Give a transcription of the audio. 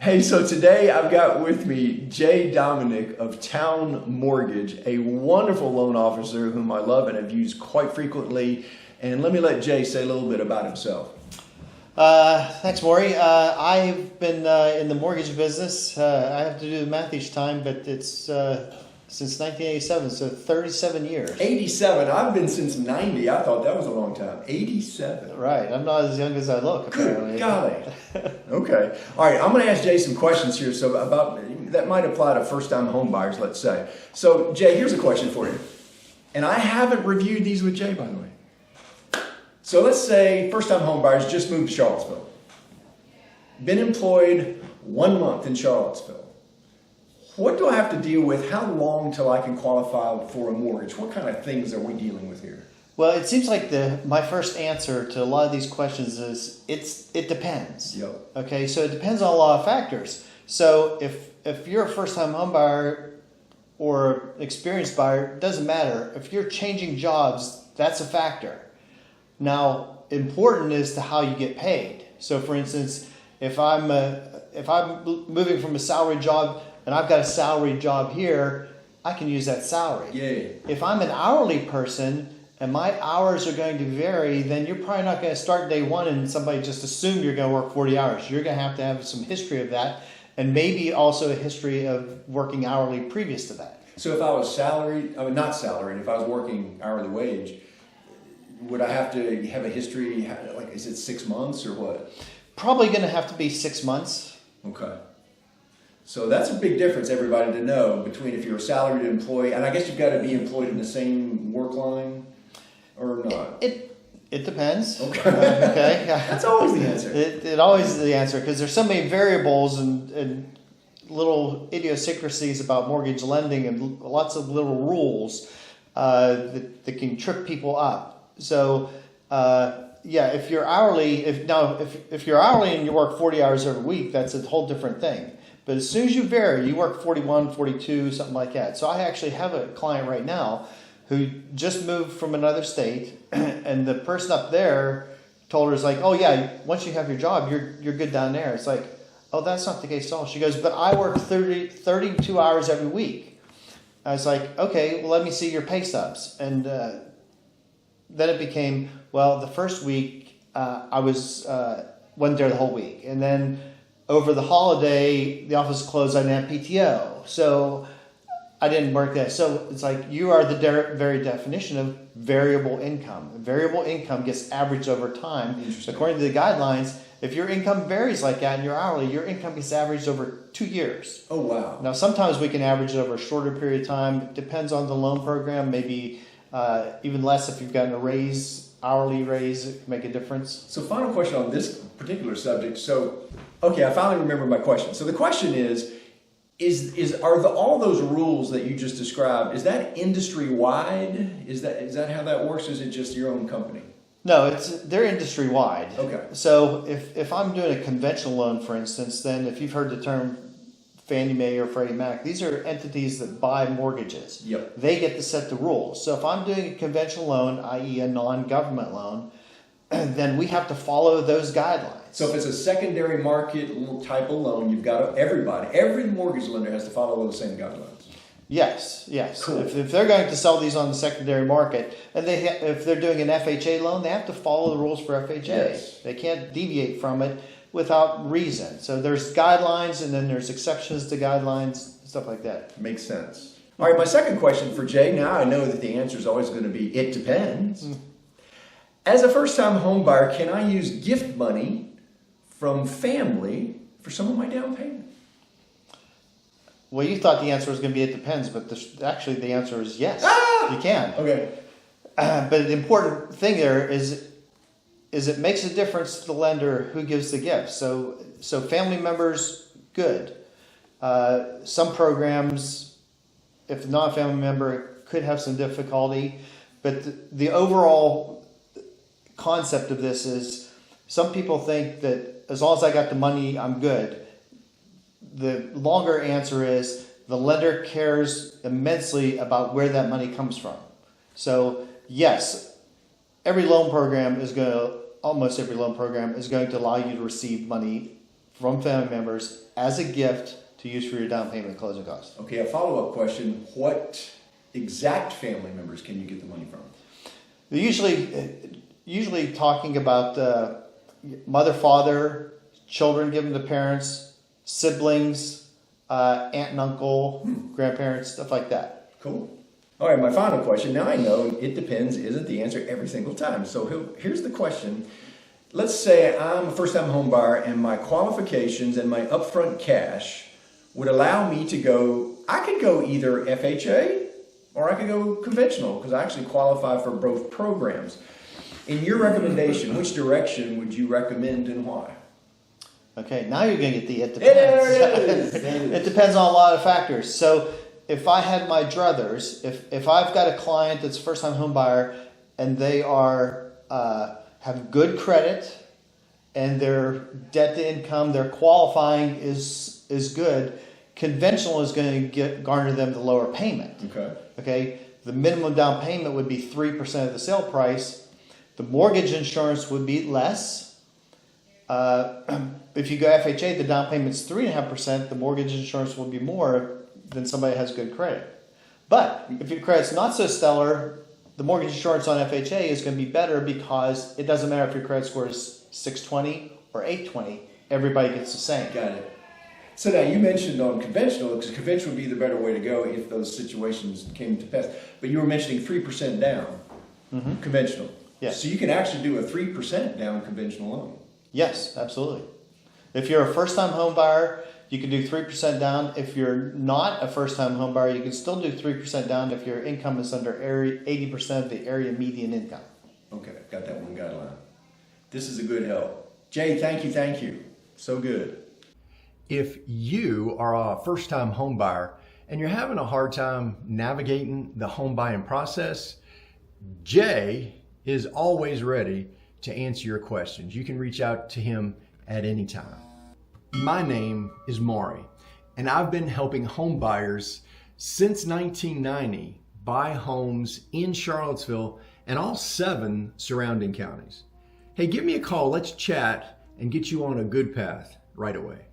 Hey, so today I've got with me Jay Dominic of Town Mortgage, a wonderful loan officer whom I love and have used quite frequently. And let me let Jay say a little bit about himself. Thanks, Maury. I've been in the mortgage business. I have to do the math each time, but it's since 1987, so 37 years. 87. I've been since 90. I thought that was a long time. 87. Right. I'm not as young as I look, apparently. Good golly. Okay. All right. I'm going to ask Jay some questions here. So about that might apply to first-time home buyers, let's say. So, Jay, here's a question for you. And I haven't reviewed these with Jay, by the way. So let's say first-time home buyers just moved to Charlottesville. Been employed 1 month in Charlottesville. What do I have to deal with? How long till I can qualify for a mortgage? What kind of things are we dealing with here? Well, it seems like my first answer to a lot of these questions is it depends. Yep. Okay, so it depends on a lot of factors. So if you're a first-time home buyer or experienced buyer, it doesn't matter. If you're changing jobs, that's a factor. Now, important is to how you get paid. So, for instance, if I'm moving from a salaried job and I've got a salaried job here, I can use that salary. Yay. If I'm an hourly person and my hours are going to vary, then you're probably not going to start day one and somebody just assume you're going to work 40 hours. You're going to have some history of that, and maybe also a history of working hourly previous to that. So if I was salaried, not salaried, if I was working hourly wage, would I have to have a history, like is it 6 months or what? Probably going to have to be 6 months. Okay. So that's a big difference, everybody, to know between if you're a salaried employee, and I guess you've got to be employed in the same work line or not. It depends. Okay. Okay. That's always the answer. It always is the answer because there's so many variables and little idiosyncrasies about mortgage lending and lots of little rules that can trip people up. So if you're hourly, if you're hourly and you work 40 hours every week, that's a whole different thing. But as soon as you vary, you work 41, 42, something like that. So I actually have a client right now who just moved from another state, and the person up there told her, it's like, oh yeah, once you have your job, you're good down there. It's like, oh, that's not the case at all. She goes, but I work 32 hours every week. I was like, okay, well, let me see your pay stubs. And then it became, well, the first week I wasn't there the whole week. And then over the holiday, the office closed, I didn't have PTO. So I didn't work there. So it's like you are the very definition of variable income. Variable income gets averaged over time. According to the guidelines, if your income varies like that and you're hourly, your income gets averaged over 2 years. Oh, wow. Now, sometimes we can average it over a shorter period of time. It depends on the loan program, maybe even less if you've gotten a raise, hourly raise, it can make a difference. So final question on this particular subject. So, okay, I finally remember my question. So the question is all those rules that you just described, is that industry wide? Is that how that works? Or is it just your own company? No, they're industry wide. Okay. So if I'm doing a conventional loan, for instance, then if you've heard the term Fannie Mae or Freddie Mac, these are entities that buy mortgages. Yep. They get to set the rules. So if I'm doing a conventional loan, i.e. a non-government loan, then we have to follow those guidelines. So if it's a secondary market type of loan, you've got every mortgage lender has to follow those same guidelines. Yes. Cool. If they're going to sell these on the secondary market, and if they're doing an FHA loan, they have to follow the rules for FHA. Yes. They can't deviate from it without reason. So there's guidelines, and then there's exceptions to guidelines, stuff like that. Makes sense. All right, my second question for Jay. Now I know that the answer is always going to be it depends. As a first-time home buyer, can I use gift money from family for some of my down payment? Well, you thought the answer was going to be it depends, but actually the answer is yes. You can. Okay. But the important thing there is it makes a difference to the lender who gives the gift. So family members, good. Some programs, if not a family member, could have some difficulty. But the overall concept of this is some people think that as long as I got the money, I'm good. The longer answer is the lender cares immensely about where that money comes from. So yes, almost every loan program is going to allow you to receive money from family members as a gift to use for your down payment and closing costs. Okay, a follow-up question. What exact family members can you get the money from? They're usually talking about mother, father, children given to parents, siblings, aunt and uncle, grandparents, stuff like that. Cool. All right, my final question. Now I know it depends isn't the answer every single time. So here's the question. Let's say I'm a first-time home buyer and my qualifications and my upfront cash would allow me to go, I could go either FHA or I could go conventional because I actually qualify for both programs. In your recommendation, which direction would you recommend and why? Okay, now you're going to get the it depends. It depends on a lot of factors. So if I had my druthers, if I've got a client that's a first-time home buyer and they are have good credit and their debt to income, their qualifying is good, conventional is going to garner them the lower payment. Okay. The minimum down payment would be 3% of the sale price. The mortgage insurance would be less. If you go FHA, the down payment's 3.5%. The mortgage insurance will be more than somebody that has good credit. But if your credit's not so stellar, the mortgage insurance on FHA is going to be better because it doesn't matter if your credit score is 620 or 820. Everybody gets the same. Got it. So now you mentioned on conventional, because conventional would be the better way to go if those situations came to pass. But you were mentioning 3% down, conventional. Yes. So you can actually do a 3% down conventional loan. Yes, absolutely. If you're a first-time home buyer, you can do 3% down. If you're not a first-time home buyer, you can still do 3% down if your income is under 80% of the area median income. Okay, got that one guideline. This is a good help. Jay, thank you. So good. If you are a first-time home buyer and you're having a hard time navigating the home buying process, Jay is always ready to answer your questions. You can reach out to him at any time. My name is Maury, and I've been helping home buyers since 1990 buy homes in Charlottesville and all 7 surrounding counties. Hey, give me a call. Let's chat and get you on a good path right away.